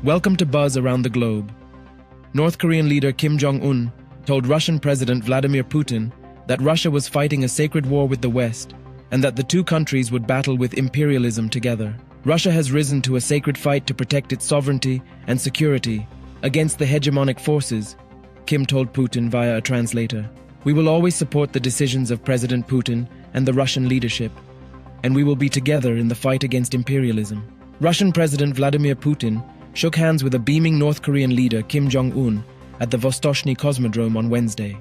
Welcome to Buzz Around the Globe. North Korean leader Kim Jong Un told Russian President Vladimir Putin that Russia was fighting a sacred war with the West and that the two countries would battle with imperialism together. Russia has risen to a sacred fight to protect its sovereignty and security against the hegemonic forces, Kim told Putin via a translator. We will always support the decisions of President Putin and the Russian leadership, and we will be together in the fight against imperialism. Russian President Vladimir Putin shook hands with a beaming North Korean leader Kim Jong Un at the Vostochny Cosmodrome on Wednesday.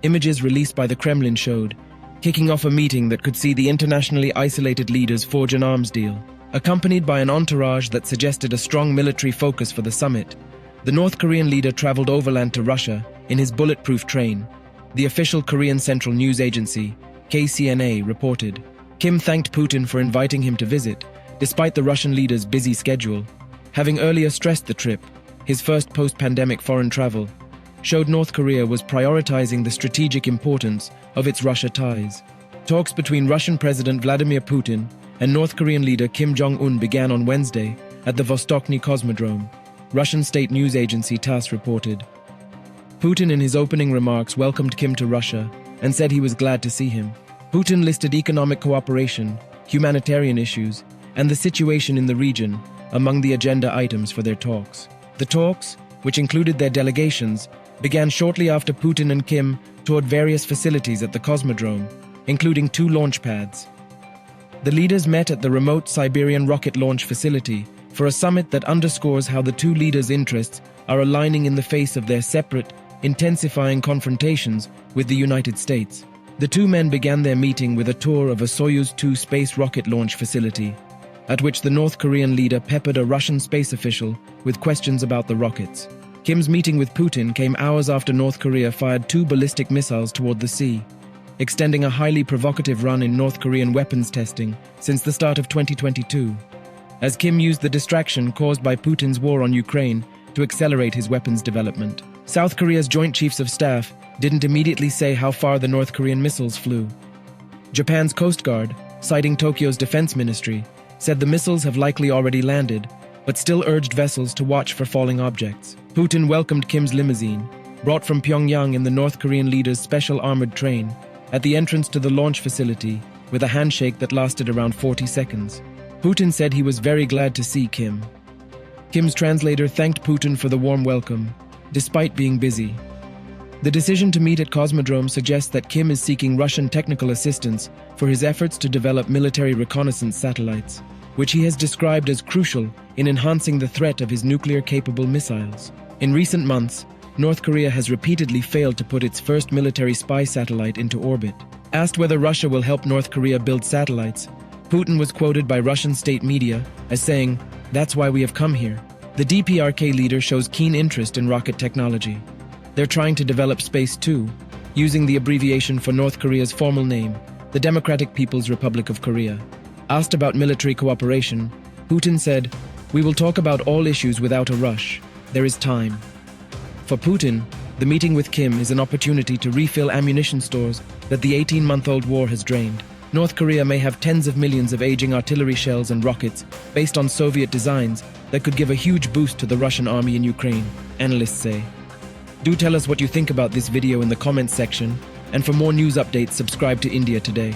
Images released by the Kremlin showed, kicking off a meeting that could see the internationally isolated leaders forge an arms deal. Accompanied by an entourage that suggested a strong military focus for the summit, the North Korean leader traveled overland to Russia in his bulletproof train, the official Korean Central News Agency, KCNA, reported. Kim thanked Putin for inviting him to visit, despite the Russian leader's busy schedule, having earlier stressed the trip, his first post-pandemic foreign travel, showed North Korea was prioritizing the strategic importance of its Russia ties. Talks between Russian President Vladimir Putin and North Korean leader Kim Jong Un began on Wednesday at the Vostochny Cosmodrome, Russian state news agency TASS reported. Putin in his opening remarks welcomed Kim to Russia and said he was glad to see him. Putin listed economic cooperation, humanitarian issues, and the situation in the region among the agenda items for their talks. The talks, which included their delegations, began shortly after Putin and Kim toured various facilities at the Cosmodrome, including 2 launchpads. The leaders met at the remote Siberian rocket launch facility for a summit that underscores how the two leaders' interests are aligning in the face of their separate, intensifying confrontations with the United States. The two men began their meeting with a tour of a Soyuz 2 space rocket launch facility, at which the North Korean leader peppered a Russian space official with questions about the rockets. Kim's meeting with Putin came hours after North Korea fired 2 ballistic missiles toward the sea, extending a highly provocative run in North Korean weapons testing since the start of 2022, as Kim used the distraction caused by Putin's war on Ukraine to accelerate his weapons development. South Korea's Joint Chiefs of Staff didn't immediately say how far the North Korean missiles flew. Japan's Coast Guard, citing Tokyo's defense ministry, said the missiles have likely already landed, but still urged vessels to watch for falling objects. Putin welcomed Kim's limousine, brought from Pyongyang in the North Korean leader's special armored train, at the entrance to the launch facility with a handshake that lasted around 40 seconds. Putin said he was very glad to see Kim. Kim's translator thanked Putin for the warm welcome, despite being busy. The decision to meet at Cosmodrome suggests that Kim is seeking Russian technical assistance for his efforts to develop military reconnaissance satellites, which he has described as crucial in enhancing the threat of his nuclear-capable missiles. In recent months, North Korea has repeatedly failed to put its first military spy satellite into orbit. Asked whether Russia will help North Korea build satellites, Putin was quoted by Russian state media as saying, "That's why we have come here." The DPRK leader shows keen interest in rocket technology. They're trying to develop space too, using the abbreviation for North Korea's formal name, the Democratic People's Republic of Korea. Asked about military cooperation, Putin said, "We will talk about all issues without a rush. There is time." For Putin, the meeting with Kim is an opportunity to refill ammunition stores that the 18-month-old war has drained. North Korea may have tens of millions of aging artillery shells and rockets based on Soviet designs that could give a huge boost to the Russian army in Ukraine, analysts say. Do tell us what you think about this video in the comments section, and for more news updates, subscribe to India Today.